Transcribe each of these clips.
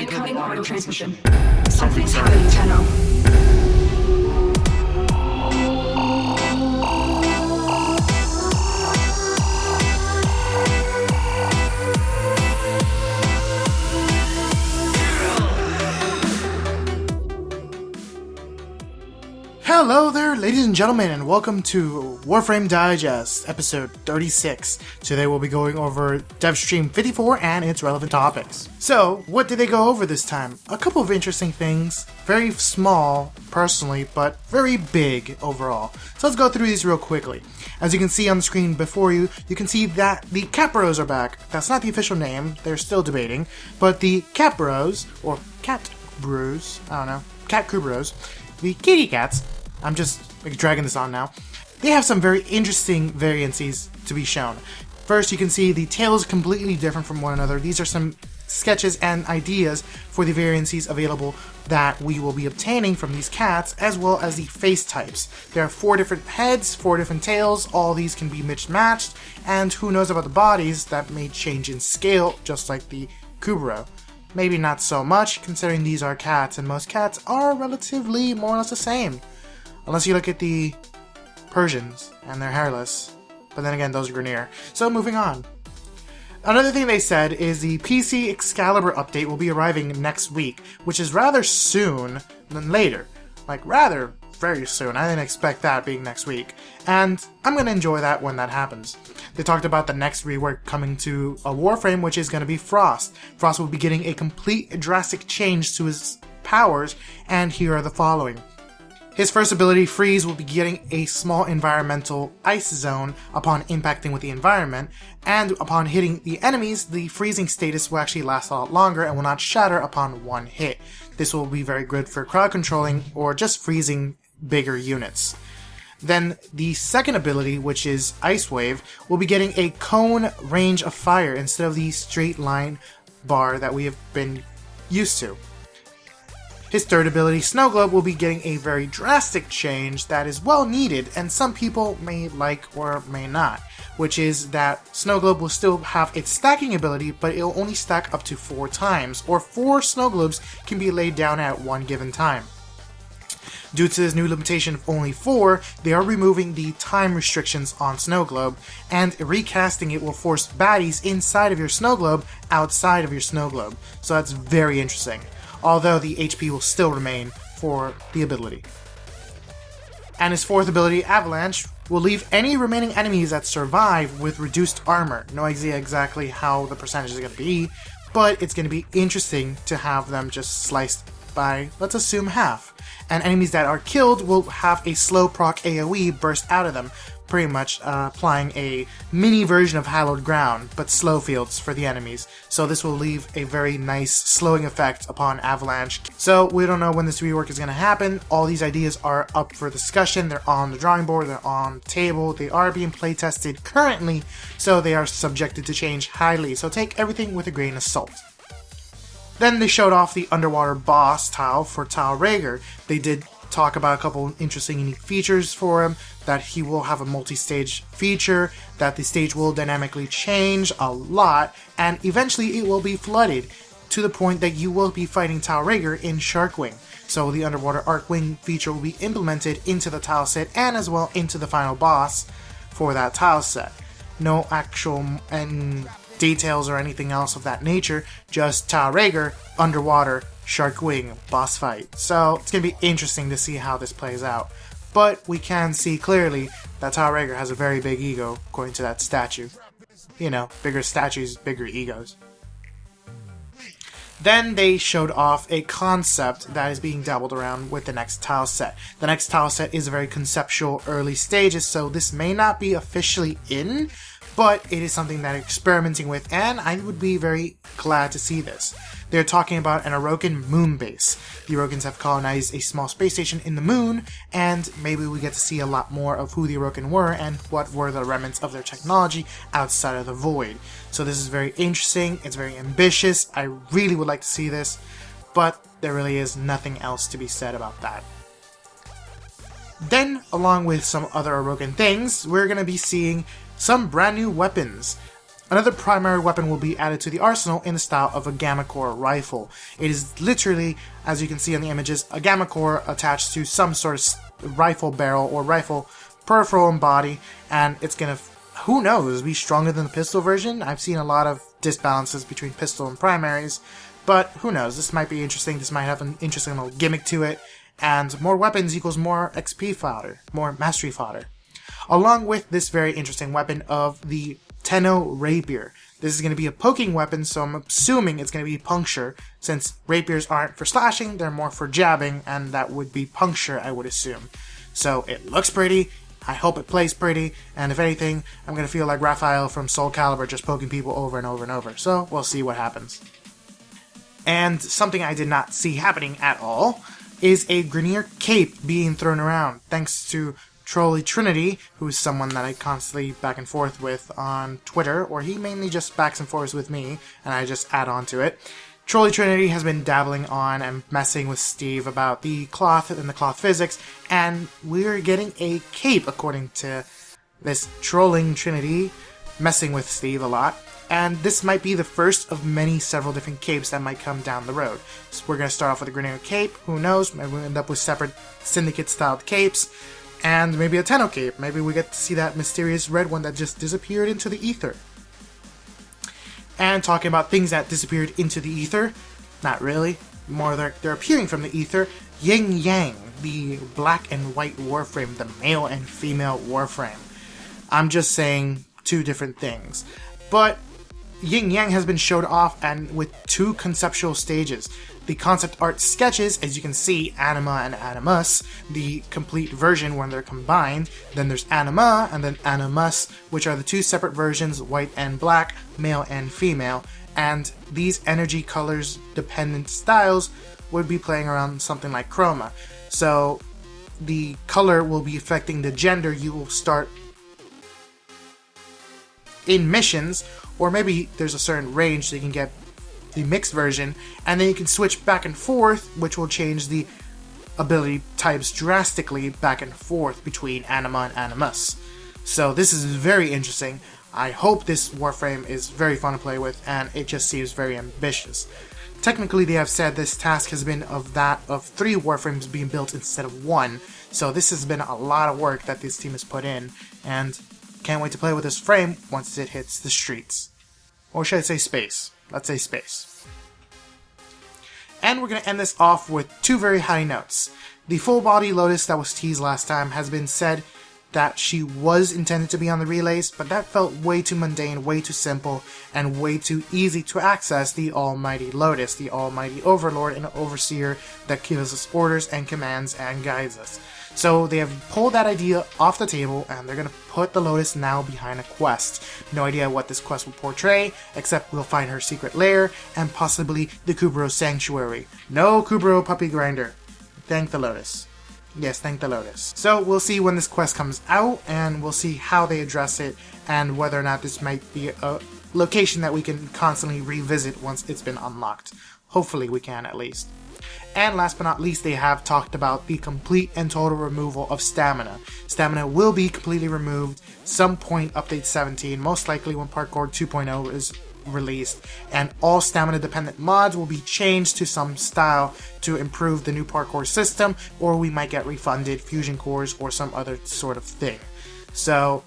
Incoming orbital transmission. Something's happening, Tenno. Hello there, ladies and gentlemen, and welcome to Warframe Digest, episode 36. Today we'll be going over Devstream 54 and its relevant topics. So, what did they go over this time? A couple of interesting things, very small, personally, but very big overall. So let's go through these real quickly. As you can see on the screen before you, you can see that the Capros are back. That's not the official name, they're still debating, but the Capros, or Cat Brews, I don't know, Cat Crew Bros, the kitty cats, I'm just dragging this on now. They have some very interesting variances to be shown. First, you can see the tails completely different from one another. These are some sketches and ideas for the variances available that we will be obtaining from these cats, as well as the face types. There are 4 different heads, 4 different tails, all these can be matched, and who knows about the bodies that may change in scale, just like the Kubro. Maybe not so much, considering these are cats, and most cats are relatively more or less the same. Unless you look at the Persians, and they're hairless. But then again, those are Grenier. So moving on. Another thing they said is the PC Excalibur update will be arriving next week, which is rather soon than later. Like, rather very soon. I didn't expect that being next week. And I'm going to enjoy that when that happens. They talked about the next rework coming to a Warframe, which is going to be Frost. Frost will be getting a complete drastic change to his powers, and here are the following. His first ability, Freeze, will be getting a small environmental ice zone upon impacting with the environment, and upon hitting the enemies, the freezing status will actually last a lot longer and will not shatter upon one hit. This will be very good for crowd controlling or just freezing bigger units. Then the second ability, which is Ice Wave, will be getting a cone range of fire instead of the straight line bar that we have been used to. His third ability, Snow Globe, will be getting a very drastic change that is well needed and some people may like or may not, which is that Snow Globe will still have its stacking ability, but it will only stack up to 4 times, or 4 Snow Globes can be laid down at one given time. Due to this new limitation of only 4, they are removing the time restrictions on Snow Globe, and recasting it will force baddies inside of your Snow Globe outside of your Snow Globe, so that's very interesting. Although the HP will still remain for the ability. And his fourth ability, Avalanche, will leave any remaining enemies that survive with reduced armor. No idea exactly how the percentage is going to be, but it's going to be interesting to have them just sliced by, let's assume, half. And enemies that are killed will have a slow proc AoE burst out of them, pretty much applying a mini version of Hallowed Ground, but slow fields for the enemies. So this will leave a very nice slowing effect upon Avalanche. So we don't know when this rework is going to happen. All these ideas are up for discussion. They're on the drawing board, they're on the table, they are being play tested currently, so they are subjected to change highly. So take everything with a grain of salt. Then they showed off the underwater boss tile for Tile Regar. They did talk about a couple interesting unique features for him, that he will have a multi-stage feature, that the stage will dynamically change a lot, and eventually it will be flooded to the point that you will be fighting Tile Regar in Sharkwing. So the underwater Arcwing feature will be implemented into the tile set and as well into the final boss for that tile set. No actual details or anything else of that nature, just Tile Regar, underwater, Sharkwing boss fight. So it's going to be interesting to see how this plays out. But we can see clearly that Tile Regar has a very big ego, according to that statue. You know, bigger statues, bigger egos. Then they showed off a concept that is being dabbled around with the next tile set. The next tile set is a very conceptual early stages, so this may not be officially in, but it is something that they're experimenting with, and I would be very glad to see this. They're talking about an Rokan moon base. The Rokans have colonized a small space station in the moon, and maybe we get to see a lot more of who the Rokan were and what were the remnants of their technology outside of the void. So this is very interesting, it's very ambitious, I really would like to see this, but there really is nothing else to be said about that. Then, along with some other Rokan things, we're going to be seeing some brand new weapons. Another primary weapon will be added to the arsenal in the style of a Gamma Core rifle. It is literally, as you can see in the images, a Gamma Core attached to some sort of rifle barrel or rifle peripheral and body, and it's gonna, who knows, be stronger than the pistol version. I've seen a lot of disbalances between pistol and primaries, but who knows, this might be interesting, this might have an interesting little gimmick to it, and more weapons equals more XP fodder, more mastery fodder. Along with this very interesting weapon of the Tenno Rapier. This is going to be a poking weapon, so I'm assuming it's going to be puncture, since rapiers aren't for slashing, they're more for jabbing, and that would be puncture, I would assume. So it looks pretty, I hope it plays pretty, and if anything, I'm going to feel like Raphael from Soul Calibur just poking people over and over and over, so we'll see what happens. And something I did not see happening at all is a Grineer cape being thrown around, thanks to Trolley Trinity, who's someone that I constantly back and forth with on Twitter, or he mainly just backs and forths with me, and I just add on to it. Trolley Trinity has been dabbling on and messing with Steve about the cloth and the cloth physics, and we're getting a cape, according to this Trolling Trinity, messing with Steve a lot. And this might be the first of several different capes that might come down the road. So we're going to start off with a Grineer cape, who knows, maybe we'll end up with separate Syndicate-styled capes, and maybe a Tenno cape. Maybe we get to see that mysterious red one that just disappeared into the ether. And talking about things that disappeared into the ether, not really, more they're appearing from the ether. Ying Yang, the black and white Warframe, the male and female Warframe. I'm just saying two different things. But Ying Yang has been showed off and with two conceptual stages. The concept art sketches, as you can see, Anima and Animus, the complete version when they're combined. Then there's Anima and then Animus, which are the two separate versions, white and black, male and female. And these energy colors dependent styles would be playing around something like chroma. So the color will be affecting the gender you will start in missions, or maybe there's a certain range so you can get the mixed version, and then you can switch back and forth, which will change the ability types drastically back and forth between Anima and Animus. So this is very interesting. I hope this Warframe is very fun to play with, and it just seems very ambitious. Technically, they have said this task has been of 3 Warframes being built instead of 1, so this has been a lot of work that this team has put in, and can't wait to play with this frame once it hits the streets. Or should I say space? Let's say space. And we're going to end this off with 2 very high notes. The full body Lotus that was teased last time has been said that she was intended to be on the relays, but that felt way too mundane, way too simple, and way too easy to access the almighty Lotus, the almighty overlord and overseer that gives us orders and commands and guides us. So they have pulled that idea off the table, and they're going to put the Lotus now behind a quest. No idea what this quest will portray, except we'll find her secret lair, and possibly the Kubro Sanctuary. No Kubro Puppy Grinder. Thank the Lotus. Yes, thank the Lotus. So we'll see when this quest comes out, and we'll see how they address it, and whether or not this might be a location that we can constantly revisit once it's been unlocked. Hopefully we can, at least. And last but not least, they have talked about the complete and total removal of stamina. Stamina will be completely removed some point update 17, most likely when Parkour 2.0 is released, and all stamina dependent mods will be changed to some style to improve the new parkour system, or we might get refunded fusion cores or some other sort of thing. So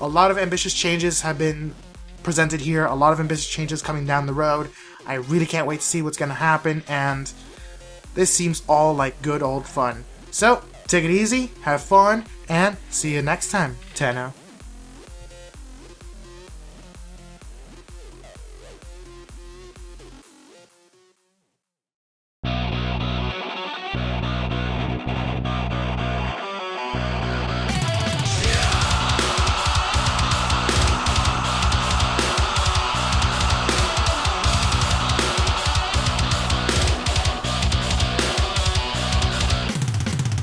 a lot of ambitious changes have been presented here, a lot of ambitious changes coming down the road. I really can't wait to see what's going to happen, and this seems all like good old fun. So take it easy, have fun, and see you next time, Tenno.